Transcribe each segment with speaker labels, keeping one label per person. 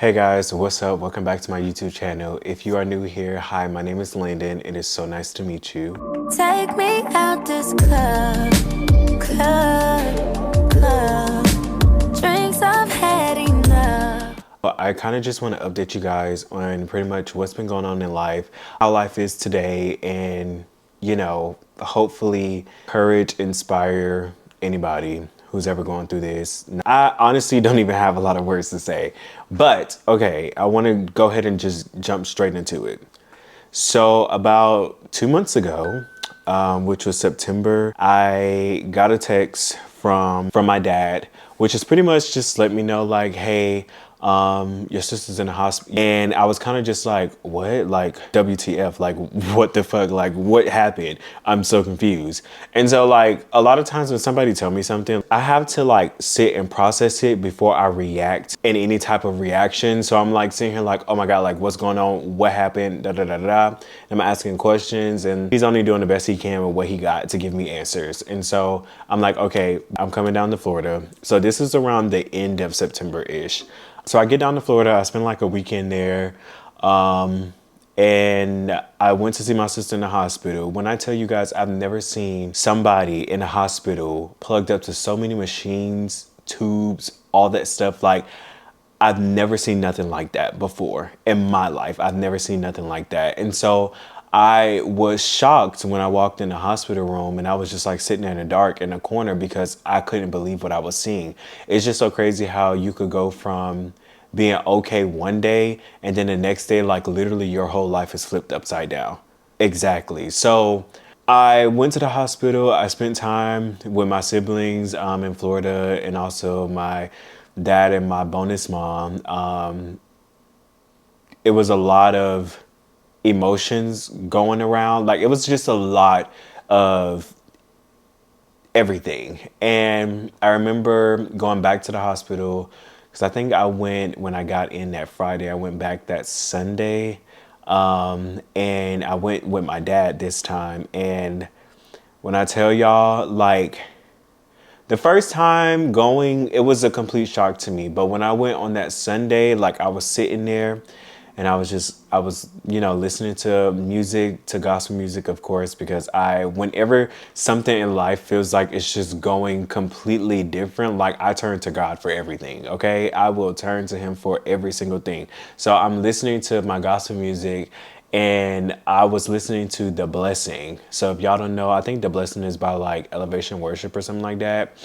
Speaker 1: Hey guys, what's up? Welcome back to my YouTube channel. If you are new here, hi, my name is Landon. It is so nice to meet you.
Speaker 2: Take me out this club. Drinks I've had enough.
Speaker 1: But I kind of just want to update you guys on pretty much what's been going on in life, how life is today, and hopefully courage, inspire anybody who's ever going through this. I honestly don't even have a lot of words to say, but okay, I want to go ahead and just jump straight into it. So about 2 months ago, which was September, I got a text from my dad, which is pretty much just let me know like, hey, your sister's in the hospital. And I was kind of just like, what? Like, WTF? Like, what the fuck? Like, what happened? I'm so confused. And so like a lot of times when somebody tell me something, I have to like sit and process it before I react in any type of reaction. So I'm like sitting here like, oh my God, like what's going on? What happened? Da da da da. And I'm asking questions and he's only doing the best he can with what he got to give me answers. And so I'm like, okay, I'm coming down to Florida. So this is around the end of September-ish. So I get down to Florida, I spend like a weekend there. And I went to see my sister in the hospital. When I tell you guys, I've never seen somebody in a hospital plugged up to so many machines, tubes, all that stuff. Like, I've never seen nothing like that before in my life. I've never seen nothing like that. And so I was shocked when I walked in the hospital room and I was just like sitting there in the dark in a corner because I couldn't believe what I was seeing. It's just so crazy how you could go from being okay one day and then the next day, like literally your whole life is flipped upside down. Exactly. So I went to the hospital. I spent time with my siblings in Florida and also my dad and my bonus mom. It was a lot of emotions going around. Like it was just a lot of everything. And I remember going back to the hospital because I think I went when I got in that Friday. I went back that Sunday. And I went with my dad this time. And when I tell y'all, like, the first time going, it was a complete shock to me. But when I went on that Sunday, like I was sitting there and I was, listening to music, to gospel music, of course, because whenever something in life feels like it's just going completely different, like I turn to God for everything, okay? I will turn to Him for every single thing. So I'm listening to my gospel music and I was listening to The Blessing. So if y'all don't know, I think The Blessing is by like Elevation Worship or something like that.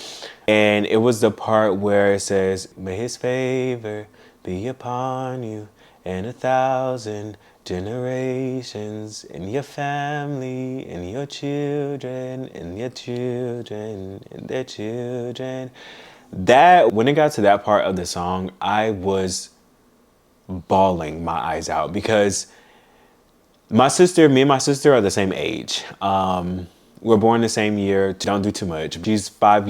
Speaker 1: And it was the part where it says, may His favor be upon you and 1,000 generations in your family and your children and your children and their children. That, when it got to that part of the song, I was bawling my eyes out because me and my sister are the same age. We're born the same year. Don't do too much. She's 5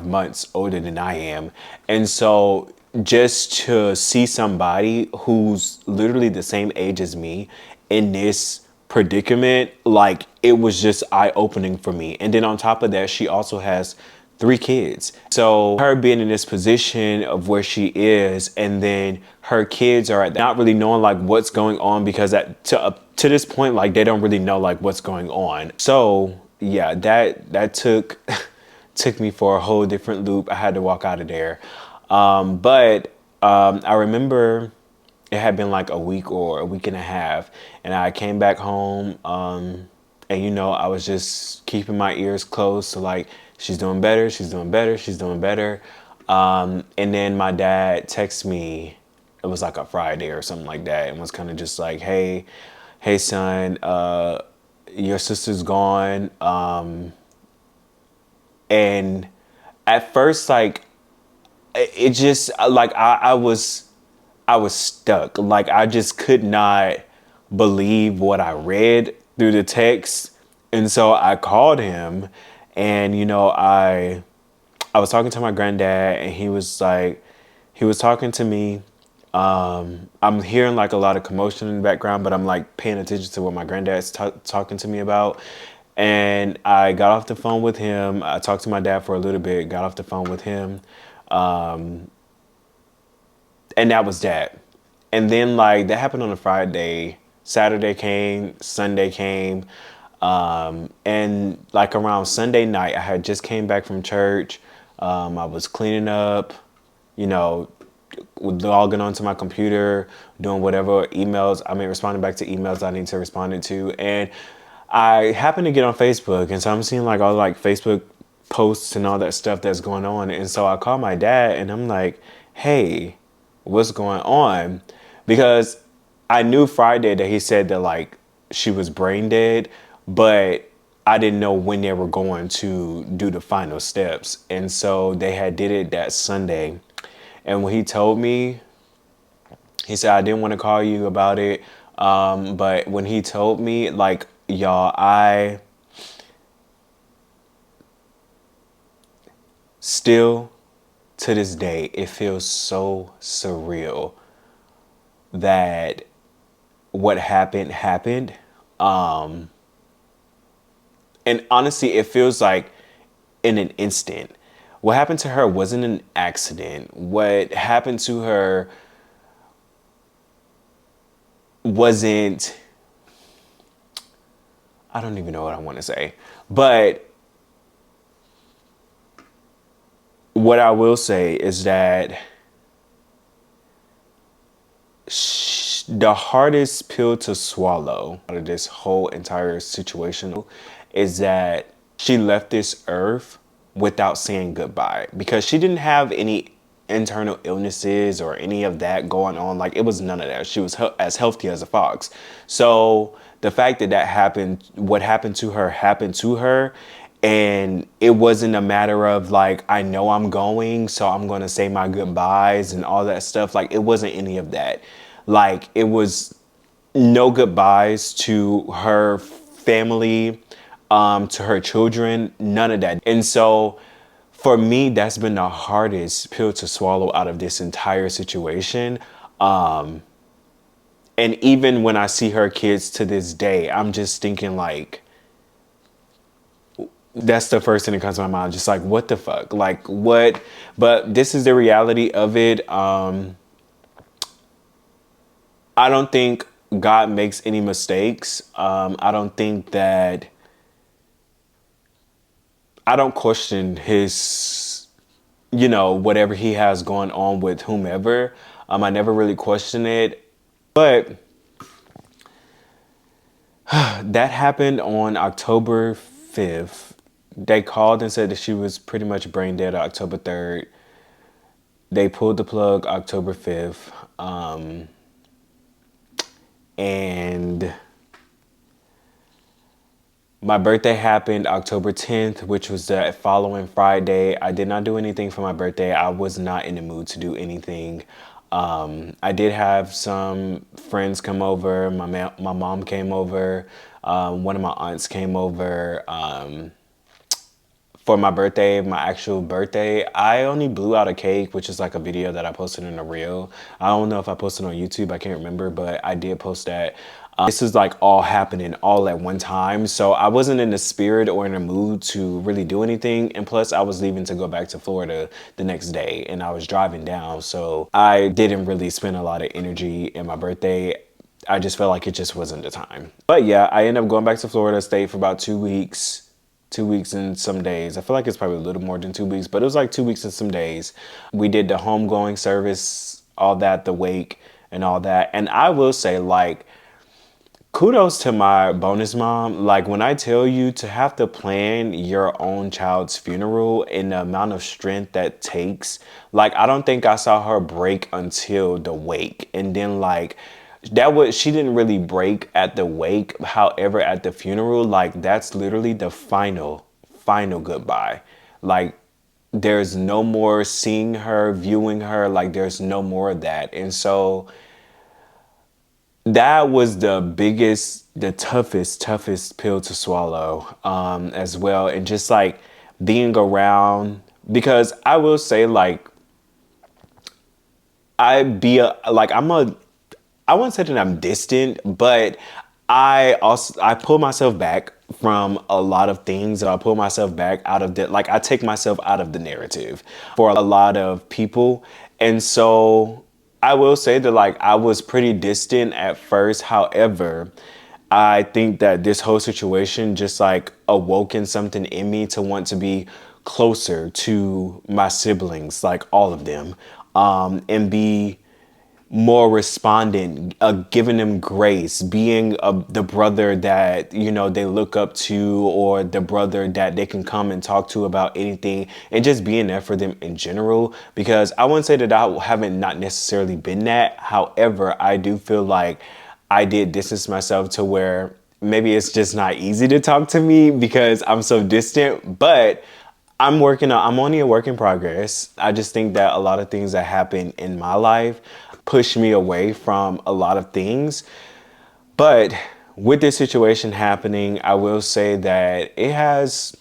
Speaker 1: months older than I am. And so just to see somebody who's literally the same age as me in this predicament, like it was just eye-opening for me. And then on top of that, she also has 3 kids. So her being in this position of where she is, and then her kids are not really knowing like what's going on because to this point, like they don't really know like what's going on. So yeah, that took took me for a whole different loop. I had to walk out of there. But I remember it had been like a week or a week and a half, and I came back home. And I was just keeping my ears closed to like, she's doing better, she's doing better, she's doing better. And then my dad texted me, it was like a Friday or something like that, and was kind of just like, hey son, your sister's gone. And at first, like, it just like I was stuck. Like I just could not believe what I read through the text. And so I called him and I was talking to my granddad and he was talking to me. I'm hearing like a lot of commotion in the background, but I'm like paying attention to what my granddad's talking to me about. And I got off the phone with him. I talked to my dad for a little bit, got off the phone with him. And that was that. And then like that happened on a Friday. Saturday came, Sunday came. And like around Sunday night, I had just came back from church. I was cleaning up, you know, logging onto my computer, doing whatever emails, responding back to emails I need to respond to. And I happened to get on Facebook. And so I'm seeing like all like Facebook posts and all that stuff that's going on. And so I called my dad and I'm like, hey, what's going on? Because I knew Friday that he said that like she was brain dead, but I didn't know when they were going to do the final steps. And so they had did it that Sunday. And when he told me, he said, I didn't want to call you about it. But when he told me, like, y'all, I still to this day, it feels so surreal that what happened. And honestly, it feels like in an instant. What happened to her wasn't an accident. What happened to her wasn't, I don't even know what I want to say. But what I will say is that the hardest pill to swallow out of this whole entire situation is that she left this earth without saying goodbye, because she didn't have any internal illnesses or any of that going on. Like, it was none of that. She was as healthy as a fox. So the fact that that happened, what happened to her, and it wasn't a matter of like, I know I'm going, so I'm going to say my goodbyes and all that stuff. Like, it wasn't any of that. Like, it was no goodbyes to her family, to her children, none of that. And so for me, that's been the hardest pill to swallow out of this entire situation. And even when I see her kids to this day, I'm just thinking like, that's the first thing that comes to my mind. Just like, what the fuck? Like, what? But this is the reality of it. I don't think God makes any mistakes. I don't think that, I don't question his, you know, whatever he has going on with whomever. I never really question it. But that happened on October 5th. They called and said that she was pretty much brain dead October 3rd. They pulled the plug October 5th. And my birthday happened October 10th, which was the following Friday. I did not do anything for my birthday. I was not in the mood to do anything. I did have some friends come over. My mom came over. One of my aunts came over. For my birthday, my actual birthday, I only blew out a cake, which is like a video that I posted in a reel. I don't know if I posted on YouTube, I can't remember, but I did post that. This is like all happening all at one time. So I wasn't in the spirit or in the mood to really do anything. And plus I was leaving to go back to Florida the next day and I was driving down. So I didn't really spend a lot of energy in my birthday. I just felt like it just wasn't the time. But yeah, I ended up going back to Florida, stayed for about 2 weeks. 2 weeks and some days. I feel like it's probably a little more than 2 weeks, but it was like 2 weeks and some days. We did the homegoing service, all that, the wake and all that. And I will say, like, kudos to my bonus mom. Like, when I tell you to have to plan your own child's funeral and the amount of strength that takes, like, I don't think I saw her break until the wake. And then like, she didn't really break at the wake. However, at the funeral, like, that's literally the final goodbye. Like, there's no more seeing her, viewing her, like, there's no more of that. And so that was the biggest, the toughest pill to swallow, as well. And just like being around, because I will say, like, I wouldn't say that I'm distant, but I pull myself back from a lot of things. I pull myself back out of the, like, I take myself out of the narrative for a lot of people. And so I will say that like I was pretty distant at first. However, I think that this whole situation just like awoken something in me to want to be closer to my siblings, like all of them, and be more responding, giving them grace, being the brother that they look up to, or the brother that they can come and talk to about anything, and just being there for them in general. Because I wouldn't say that I haven't not necessarily been that. However, I do feel like I did distance myself to where maybe it's just not easy to talk to me because I'm so distant. But I'm only a work in progress. I just think that a lot of things that happen in my life push me away from a lot of things. But with this situation happening, I will say that it has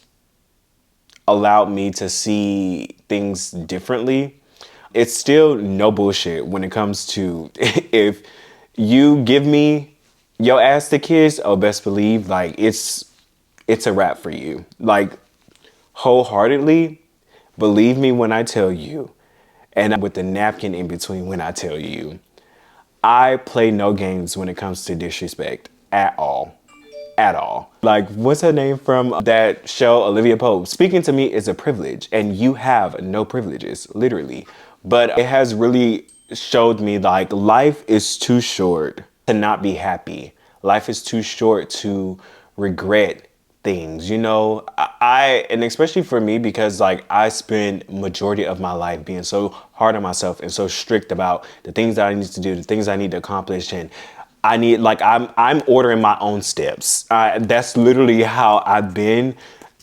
Speaker 1: allowed me to see things differently. It's still no bullshit when it comes to if you give me your ass to kiss, oh best believe like it's a wrap for you. Like wholeheartedly, believe me when I tell you, and with the napkin in between when I tell you, I play no games when it comes to disrespect at all. At all. Like, what's her name from that show, Olivia Pope? Speaking to me is a privilege, and you have no privileges, literally. But it has really showed me like life is too short to not be happy. Life is too short to regret things, and especially for me, because like I spend majority of my life being so hard on myself and so strict about the things that I need to do, the things I need to accomplish, and I need like I'm ordering my own steps. That's literally how I've been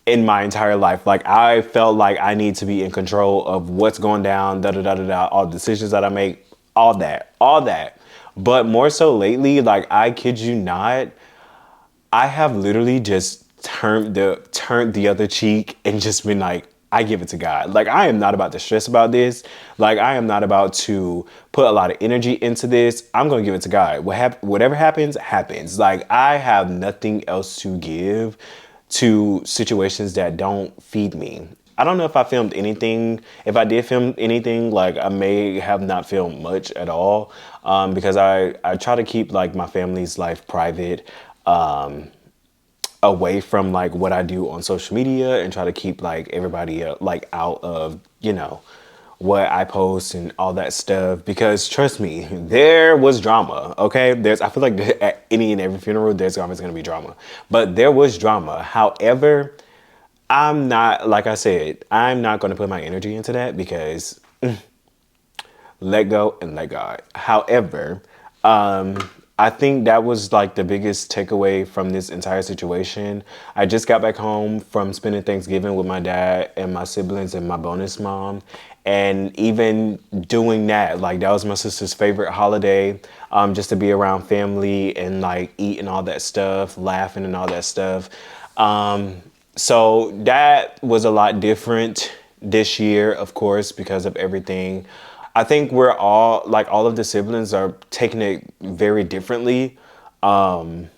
Speaker 1: in my entire life. Like I felt like I need to be in control of what's going down, da da da da da, all the decisions that I make, all that, all that. But more so lately, like I kid you not, I have literally just turned the other cheek and just been like, I give it to God. Like I am not about to stress about this. Like I am not about to put a lot of energy into this. I'm gonna give it to God. Whatever happens, happens. Like I have nothing else to give to situations that don't feed me. I don't know if I filmed anything. If I did film anything, like I may have not filmed much at all, because I try to keep like my family's life private. Away from like what I do on social media, and try to keep like everybody like out of what I post and all that stuff, because trust me, there was drama. Okay, I feel like at any and every funeral there's always going to be drama, but there was drama. However, I'm not, like I said, I'm not going to put my energy into that, because let go and let God. However, I think that was like the biggest takeaway from this entire situation. I just got back home from spending Thanksgiving with my dad and my siblings and my bonus mom. And even doing that, like that was my sister's favorite holiday, just to be around family and like eat and all that stuff, laughing and all that stuff. So that was a lot different this year, of course, because of everything. I think we're all like all of the siblings are taking it very differently. My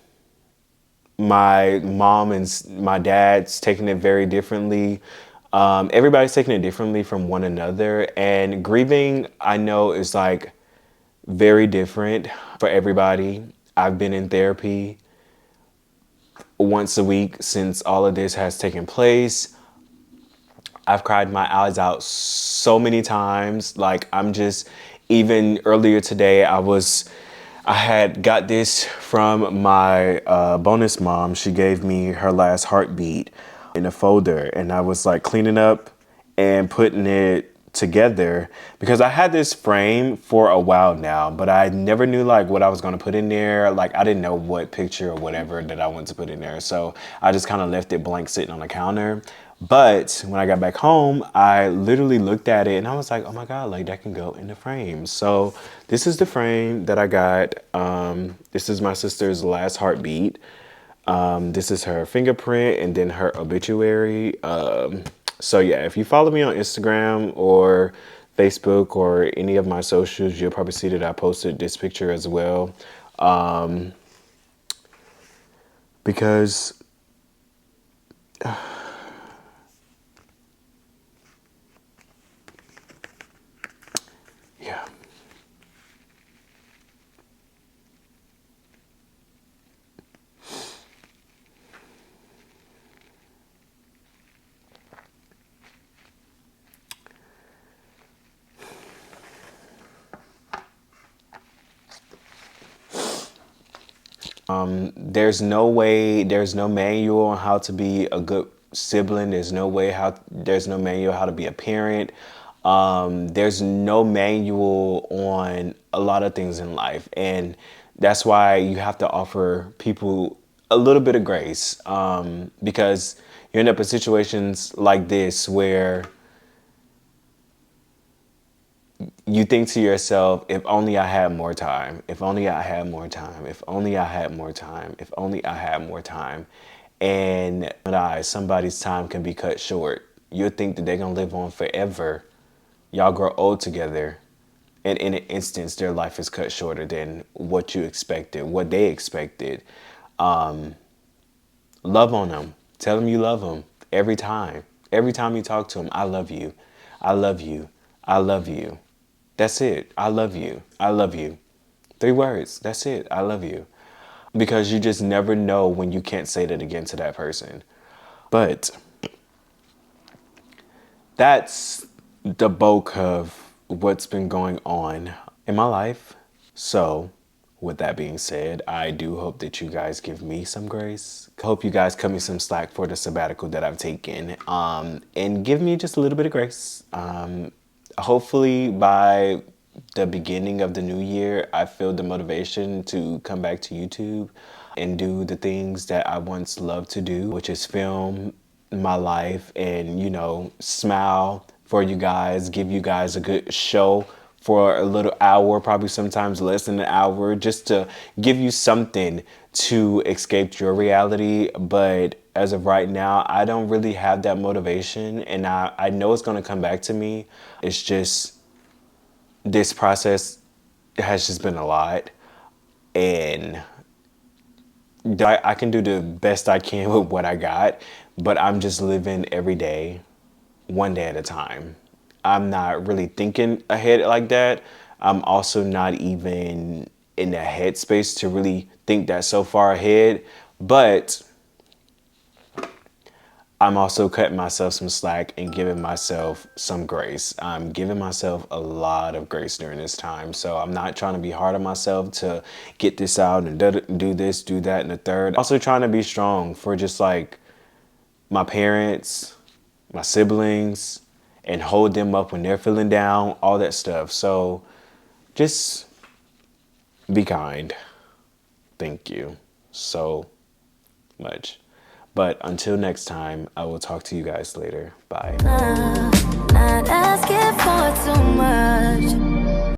Speaker 1: mom and my dad's taking it very differently. Everybody's taking it differently from one another. And grieving, I know, is like very different for everybody. I've been in therapy once a week since all of this has taken place. I've cried my eyes out so many times. Like I'm just, even earlier today, I had got this from my bonus mom. She gave me her last heartbeat in a folder, and I was like cleaning up and putting it together, because I had this frame for a while now, but I never knew like what I was going to put in there. Like I didn't know what picture or whatever that I wanted to put in there. So I just kind of left it blank sitting on the counter. But when I got back home, I literally looked at it and I was like, oh my God, like that can go in the frame. So this is the frame that I got. This is my sister's last heartbeat. This is her fingerprint and then her obituary. So yeah, if you follow me on Instagram or Facebook or any of my socials, you'll probably see that I posted this picture as well. Because yeah, There's no way, there's no manual on how to be a good sibling. There's no manual how to be a parent. There's no manual on a lot of things in life. And that's why you have to offer people a little bit of grace, because you end up in situations like this where you think to yourself, if only I had more time, if only I had more time, if only I had more time, if only I had more time. And somebody's time can be cut short. You'll think that they're going to live on forever. Y'all grow old together. And in an instance, their life is cut shorter than what you expected, what they expected. Love on them. Tell them you love them every time. Every time you talk to them, I love you. I love you. I love you. That's it. I love you. I love you. 3 words. That's it. I love you. Because you just never know when you can't say that again to that person. But that's the bulk of what's been going on in my life. So, with that being said, I do hope that you guys give me some grace. Hope you guys cut me some slack for the sabbatical that I've taken, and give me just a little bit of grace. Hopefully by the beginning of the new year, I feel the motivation to come back to YouTube and do the things that I once loved to do, which is film my life and, smile for you guys, give you guys a good show for a little hour, probably sometimes less than an hour, just to give you something to escape your reality. But as of right now, I don't really have that motivation, and I know it's going to come back to me. It's just this process has just been a lot, and I can do the best I can with what I got, but I'm just living every day, one day at a time. I'm not really thinking ahead like that. I'm also not even in that headspace to really think that so far ahead, but I'm also cutting myself some slack and giving myself some grace. I'm giving myself a lot of grace during this time. So I'm not trying to be hard on myself to get this out and do this, do that, and the third. Also trying to be strong for just like my parents, my siblings, and hold them up when they're feeling down, all that stuff. So just be kind. Thank you so much. But until next time, I will talk to you guys later. Bye.